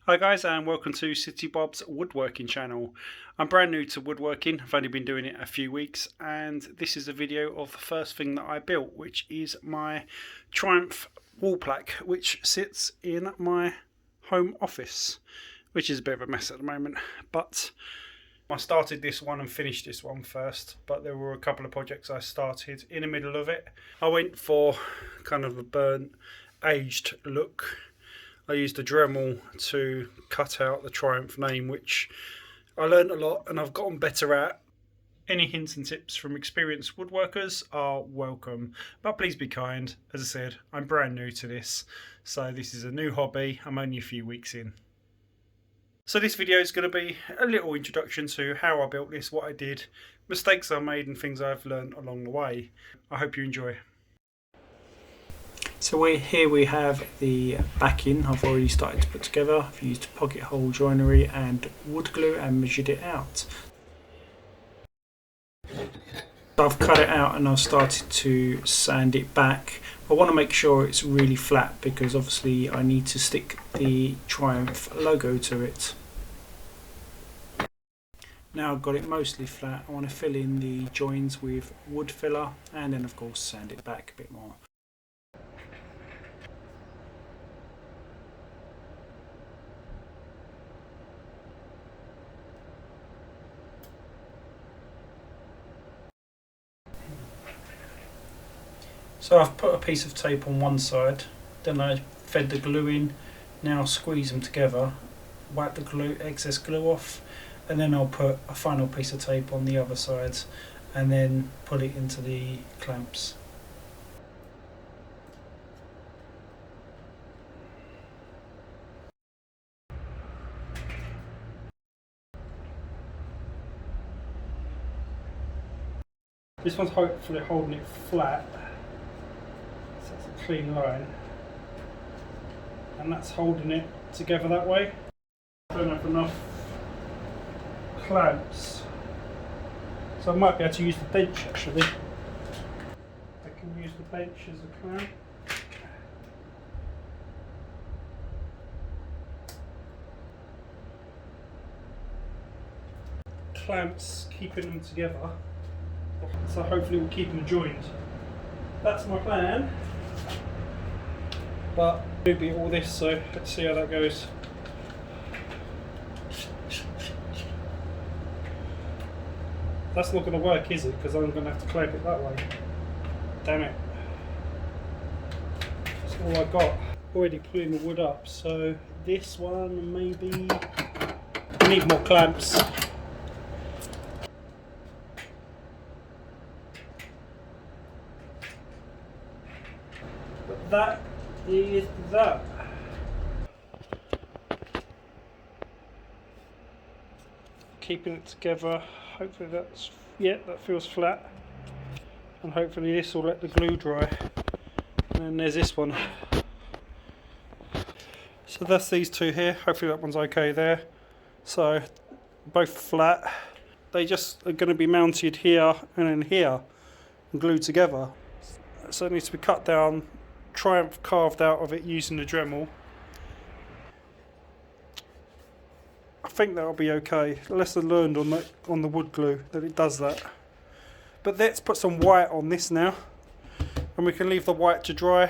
Hi guys, and welcome to CityBob's woodworking channel. I'm brand new to woodworking, I've only been doing it a few weeks, and this is a video of the first thing that I built, which is my Triumph wall plaque, which sits in my home office, which is a bit of a mess at the moment. But I started this one and finished this one first, but there were a couple of projects I started in the middle of it. I went for kind of a burnt, aged look. I used a Dremel to cut out the Triumph name, which I learned a lot and I've gotten better at. Any hints and tips from experienced woodworkers are welcome, but please be kind. As I said, I'm brand new to this, so this is a new hobby. I'm only a few weeks in. So this video is going to be a little introduction to how I built this, what I did, mistakes I made and things I've learned along the way. I hope you enjoy. So here we have the backing I've already started to put together. I've used pocket hole joinery and wood glue and measured it out. So I've cut it out and I've started to sand it back. I want to make sure it's really flat because obviously I need to stick the Triumph logo to it. Now I've got it mostly flat, I want to fill in the joins with wood filler and then of course sand it back a bit more. So I've put a piece of tape on one side, then I fed the glue in, now squeeze them together, wipe the excess glue off, and then I'll put a final piece of tape on the other side and then put it into the clamps. This one's hopefully holding it flat. Clean line, and that's holding it together that way. I don't have enough clamps, so I might be able to use the bench actually. I can use the bench as a clamp. Clamps keeping them together, so hopefully we'll keep them joined. That's my plan. But it'll be all this, so let's see how that goes. That's not going to work, is it? Because I'm going to have to clamp it that way. Damn it. That's all I got. Already pulling the wood up, so this one maybe. I need more clamps. But that is that. Keeping it together, hopefully that's, yeah, that feels flat, and hopefully this will let the glue dry. And then there's this one. So that's these two here, hopefully that one's okay there. So both flat, they just are going to be mounted here and then here and glued together. So it needs to be cut down, Triumph carved out of it using the Dremel. I think that'll be okay. Lesson learned on the wood glue that it does that. But let's put some white on this now, and we can leave the white to dry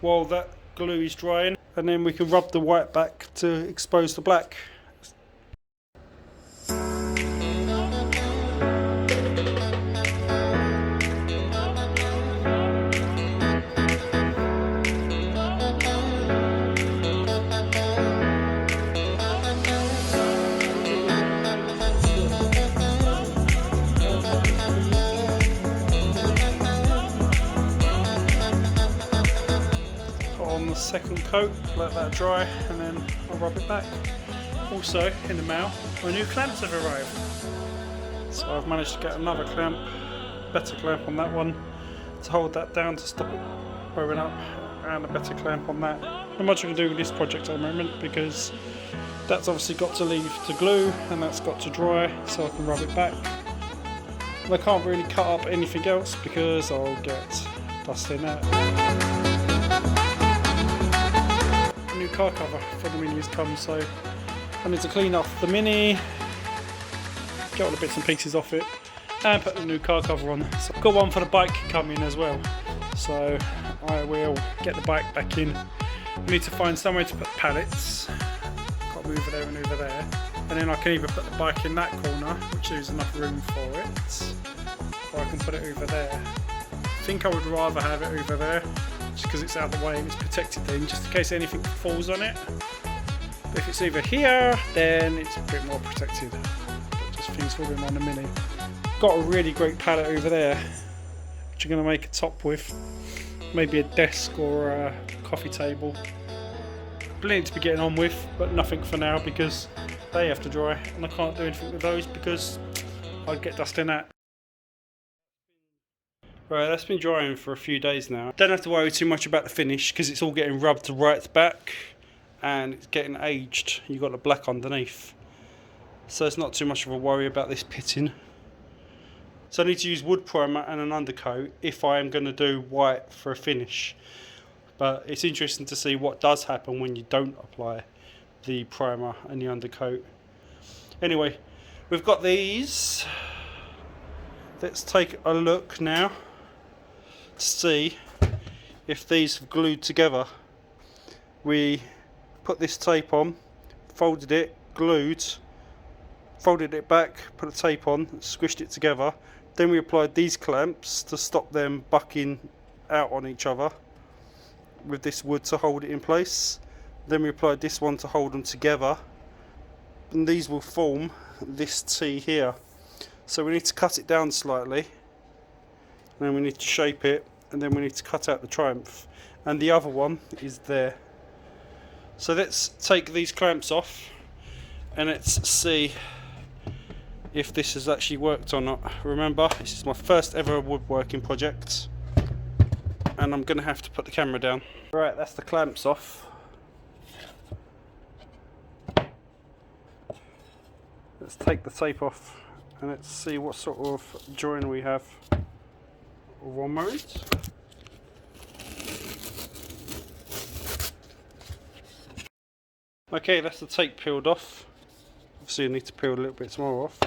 while that glue is drying, and then we can rub the white back to expose the black. Second coat, let that dry, and then I'll rub it back. Also in the mail, my new clamps have arrived. So I've managed to get another clamp, better clamp on that one to hold that down to stop it wearing up, and a better clamp on that. Not much I can do with this project at the moment because that's obviously got to leave to glue and that's got to dry, so I can rub it back. And I can't really cut up anything else because I'll get dust in that. car cover for the Mini has come, so I need to clean off the Mini, get all the bits and pieces off it, and put the new car cover on. So I've got one for the bike coming as well, so I will get the bike back in. I need to find somewhere to put pallets. Got to move over there and over there, and then I can either put the bike in that corner, which there's enough room for it, or I can put it over there. I think I would rather have it over there, just because it's out of the way and it's protected then, just in case anything falls on it. But if it's over here, then it's a bit more protected. Just things falling on the Mini. Got a really great pallet over there, which I'm going to make a top with. Maybe a desk or a coffee table. Plenty to be getting on with, but nothing for now because they have to dry, and I can't do anything with those because I'd get dust in that. Right, that's been drying for a few days now. Don't have to worry too much about the finish because it's all getting rubbed right back and it's getting aged. You've got the black underneath, so it's not too much of a worry about this pitting. So I need to use wood primer and an undercoat if I am going to do white for a finish. But it's interesting to see what does happen when you don't apply the primer and the undercoat. Anyway, we've got these. Let's take a look now to see if these have glued together. We put this tape on, folded it, glued, folded it back, put a tape on, squished it together. Then we applied these clamps to stop them bucking out on each other with this wood to hold it in place. Then we applied this one to hold them together, and these will form this T here. So we need to cut it down slightly, and then we need to shape it, and then we need to cut out the Triumph, and the other one is there. So let's take these clamps off and let's see if this has actually worked or not. Remember, this is my first ever woodworking project, and I'm going to have to put the camera down. Right, that's the clamps off. Let's take the tape off and let's see what sort of join we have. One moment. Okay, that's the tape peeled off. Obviously I need to peel a little bit more off.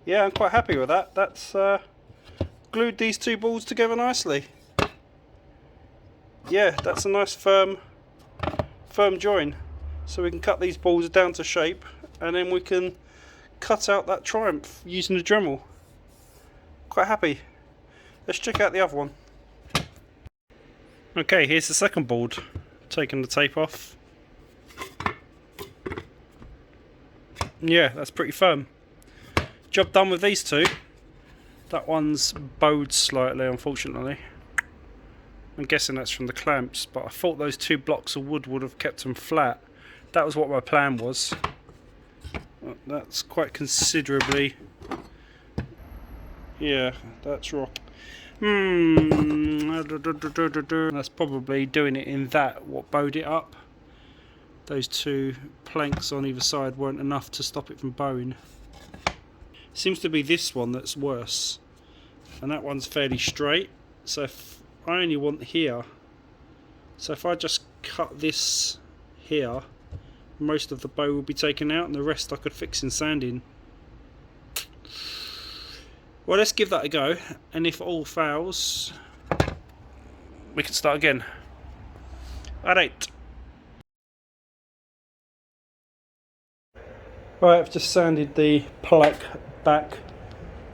Yeah, I'm quite happy with that. That's glued these two balls together nicely. Yeah, that's a nice firm join. So we can cut these balls down to shape, and then we can cut out that Triumph using the Dremel. Quite happy. Let's check out the other one. Okay, here's the second board. Taking the tape off. Yeah, that's pretty firm. Job done with these two. That one's bowed slightly, unfortunately. I'm guessing that's from the clamps, but I thought those two blocks of wood would have kept them flat. That was what my plan was. That's quite considerably. Yeah, that's wrong. That's probably doing it in that what bowed it up. Those two planks on either side weren't enough to stop it from bowing. Seems to be this one that's worse, and that one's fairly straight. So if I only want here, so if I just cut this here, most of the bow will be taken out, and the rest I could fix in sanding. Well, let's give that a go, and if all fails, we can start again. Alright. Right, I've just sanded the plaque back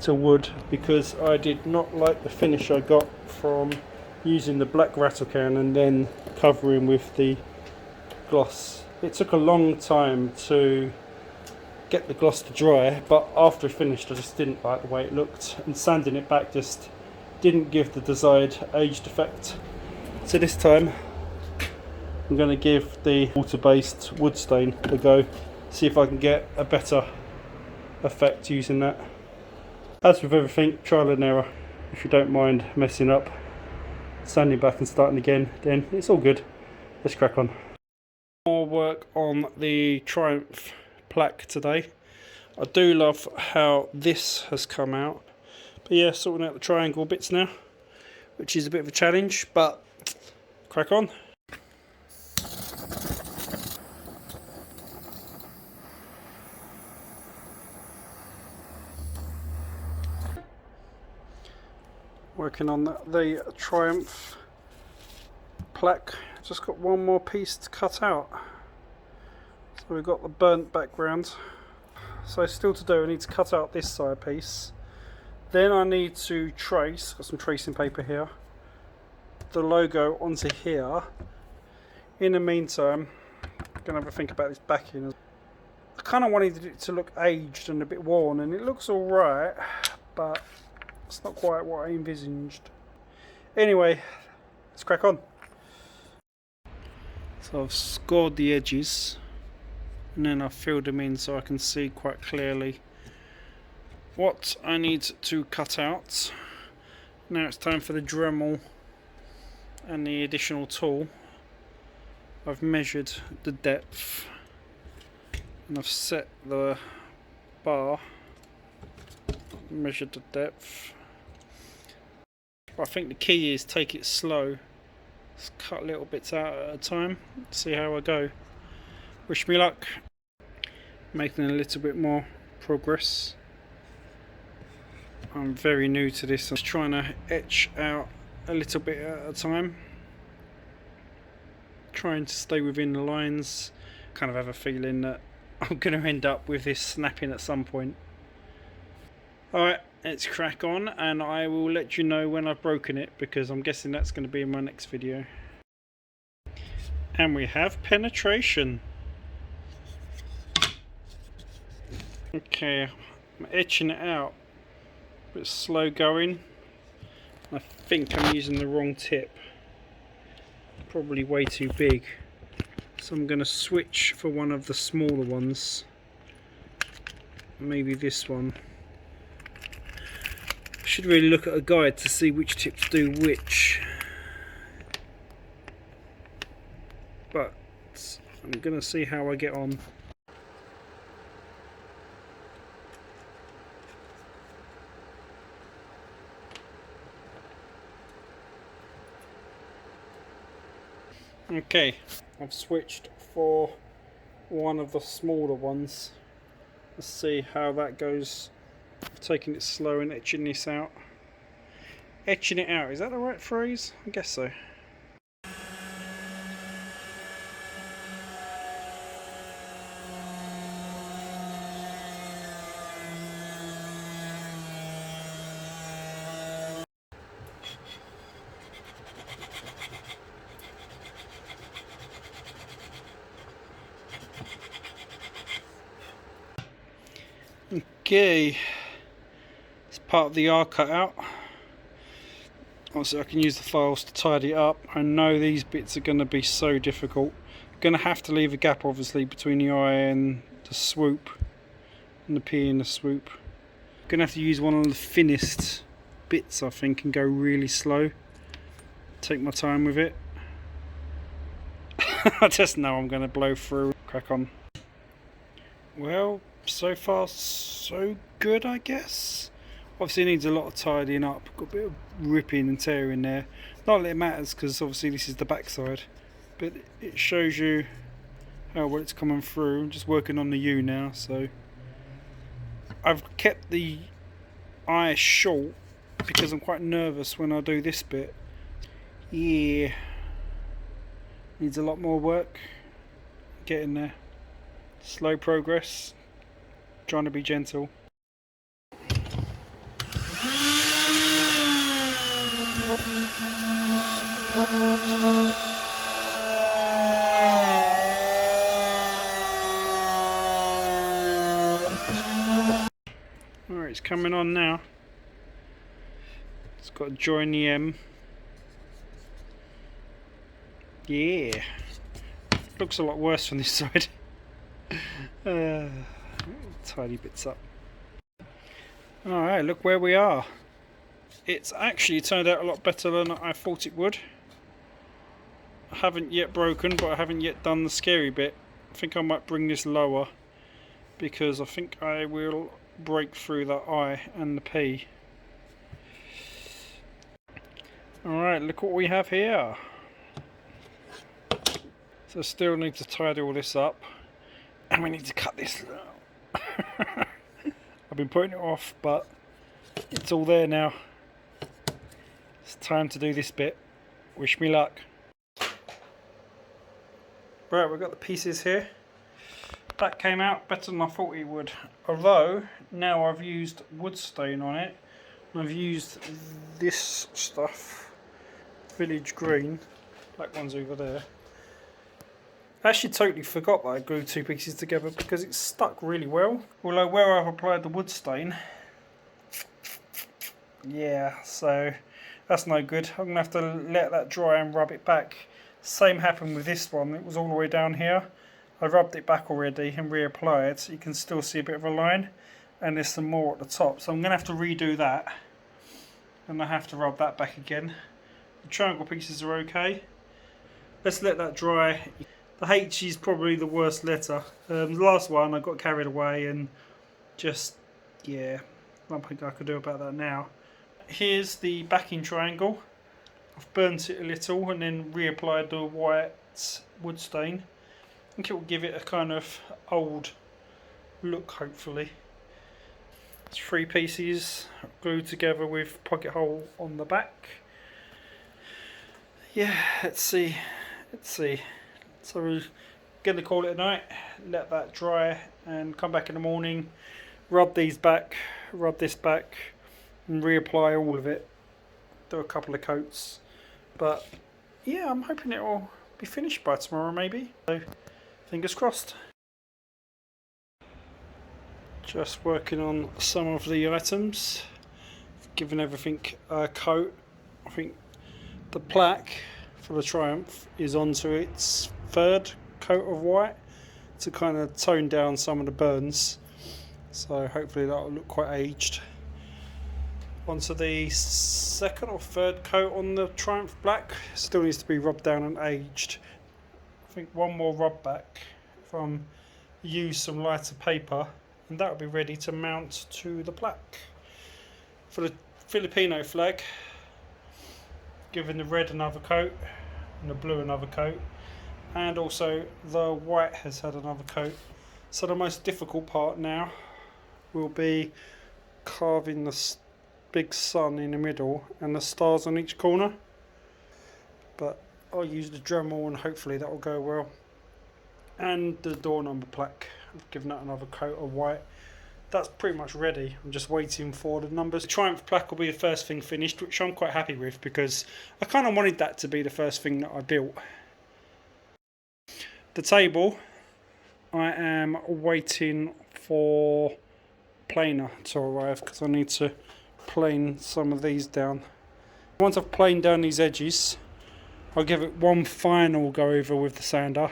to wood because I did not like the finish I got from using the black rattle can and then covering with the gloss. It took a long time to get the gloss to dry, but after it finished I just didn't like the way it looked, and sanding it back just didn't give the desired aged effect. So this time I'm going to give the water-based wood stain a go, see if I can get a better effect using that. As with everything, trial and error. If you don't mind messing up, sanding back and starting again, then it's all good. Let's crack on. More work on the Triumph plaque today. I do love how this has come out, but yeah, sorting out the triangle bits now, which is a bit of a challenge, but crack on. Working on the Triumph Plaque. Just got one more piece to cut out. So we've got the burnt background. So still to do, I need to cut out this side piece. Then I need to trace, got some tracing paper here, the logo onto here. In the meantime, I'm going to have a think about this backing. I kind of wanted it to look aged and a bit worn, and it looks alright, but it's not quite what I envisaged. Anyway, let's crack on. So I've scored the edges, and then I've filled them in so I can see quite clearly what I need to cut out. Now it's time for the Dremel and the additional tool. I've measured the depth and I've set the bar, measured the depth. But I think the key is take it slow. Just cut little bits out at a time, see how I go. Wish me luck. Making a little bit more progress. I'm very new to this. I'm just trying to etch out a little bit at a time. Trying to stay within the lines. Kind of have a feeling that I'm going to end up with this snapping at some point. Alright, let's crack on, and I will let you know when I've broken it, because I'm guessing that's going to be in my next video. And we have penetration. Okay, I'm etching it out. A bit slow going. I think I'm using the wrong tip. Probably way too big. So I'm going to switch for one of the smaller ones. Maybe this one. I should really look at a guide to see which tips do which. But I'm going to see how I get on. Okay, I've switched for one of the smaller ones. Let's see how that goes. Taking it slow and etching this out. Etching it out, is that the right phrase? I guess so. Okay, it's part of the R cutout. Also, I can use the files to tidy it up. I know these bits are going to be so difficult. I'm going to have to leave a gap, obviously, between the I and the swoop, and the P and the swoop. I'm going to have to use one of the thinnest bits, I think, and go really slow. Take my time with it. I just know I'm going to blow through. Crack on. Well, so far so good, I guess. Obviously it needs a lot of tidying up. Got a bit of ripping and tearing there. Not that it matters, because obviously this is the backside, but it shows you how well it's coming through. I'm just working on the U now, so I've kept the eye short because I'm quite nervous when I do this bit. Yeah, needs a lot more work. Getting there. Slow progress. Trying to be gentle. Alright, it's coming on now. It's got to join the M. Yeah. Looks a lot worse from this side. Tidy bits up. Alright, look where we are. It's actually turned out a lot better than I thought it would. I haven't yet broken, but I haven't yet done the scary bit. I think I might bring this lower, because I think I will break through the I and the P. Alright, look what we have here. So still need to tidy all this up, and we need to cut this. I've been putting it off, but it's all there now. It's time to do this bit. Wish me luck. Right, we've got the pieces here. That came out better than I thought it would. Although, now I've used wood stain on it. I've used this stuff. Village Green. Black one's over there. I actually totally forgot that I glued two pieces together because it's stuck really well. Although where I've applied the wood stain, yeah, so that's no good. I'm going to have to let that dry and rub it back. Same happened with this one. It was all the way down here. I rubbed it back already and reapplied, so you can still see a bit of a line. And there's some more at the top. So I'm going to have to redo that. And I have to rub that back again. The triangle pieces are okay. Let's let that dry. The H is probably the worst letter. The last one I got carried away and just, yeah, nothing I could do about that now. Here's the backing triangle. I've burnt it a little and then reapplied the white wood stain. I think it will give it a kind of old look, hopefully. It's 3 pieces glued together with pocket hole on the back. Yeah, let's see. So we're going to call it a night, let that dry and come back in the morning, rub these back, rub this back and reapply all of it. Do a couple of coats. But yeah, I'm hoping it will be finished by tomorrow maybe. So fingers crossed. Just working on some of the items. Given everything a coat. I think the plaque for the Triumph is onto its 3rd coat of white to kind of tone down some of the burns. So hopefully that will look quite aged. Onto the 2nd or 3rd coat on the Triumph Black. Still needs to be rubbed down and aged. I think one more rub back from use some lighter paper and that will be ready to mount to the plaque. For the Filipino flag, giving the red another coat and the blue another coat, and also the white has had another coat. So the most difficult part now will be carving the big sun in the middle and the stars on each corner, but I'll use the Dremel and hopefully that will go well. And the door number plaque, I've given that another coat of white. That's pretty much ready. I'm just waiting for the numbers. The Triumph plaque will be the first thing finished, which I'm quite happy with because I kind of wanted that to be the first thing that I built. The table, I am waiting for planer to arrive because I need to plane some of these down. Once I've planed down these edges, I'll give it one final go over with the sander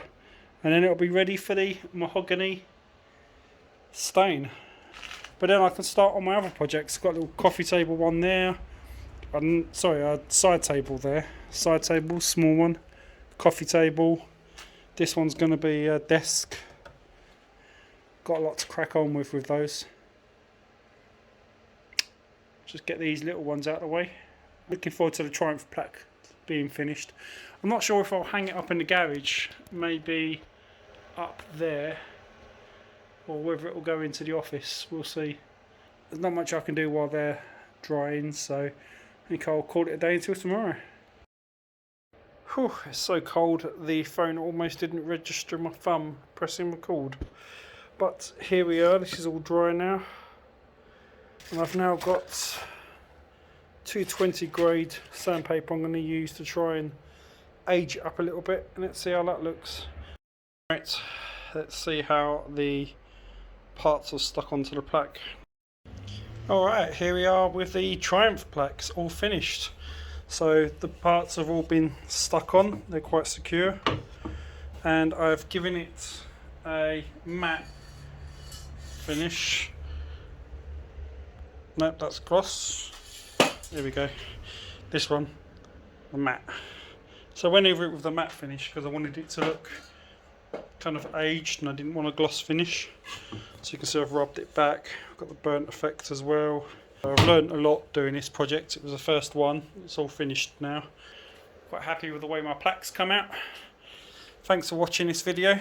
and then it'll be ready for the mahogany stain. But then I can start on my other projects. Got a little coffee table one there. Sorry, a side table there. Side table, small one. Coffee table. This one's going to be a desk. Got a lot to crack on with those. Just get these little ones out of the way. Looking forward to the Triumph plaque being finished. I'm not sure if I'll hang it up in the garage. Maybe up there. Or whether it will go into the office, we'll see. There's not much I can do while they're drying, so I think I'll call it a day until tomorrow. Whew, it's so cold the phone almost didn't register my thumb pressing record. But here we are, this is all dry now. And I've now got 220 grade sandpaper I'm going to use to try and age it up a little bit. And let's see how that looks. Right, let's see how the parts are stuck onto the plaque. Alright, here we are with the Triumph plaques all finished. So the parts have all been stuck on, they're quite secure, and I've given it a matte finish. Nope, that's gloss. There we go. This one, the matte. So I went over it with the matte finish because I wanted it to look kind of aged and I didn't want a gloss finish. So you can see I've rubbed it back. I've got the burnt effect as well. I've learned a lot doing this project. It was the first one. It's all finished now. Quite happy with the way my plaques come out. Thanks for watching this video.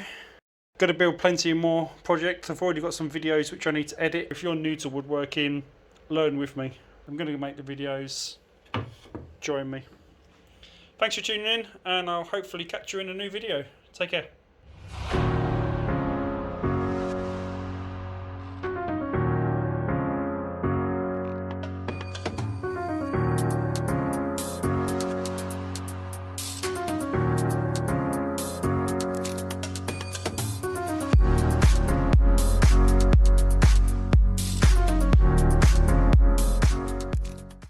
Got to build plenty more projects. I've already got some videos which I need to edit. If you're new to woodworking, learn with me. I'm going to make the videos. join me. Thanks for tuning in, and I'll hopefully catch you in a new video. Take care.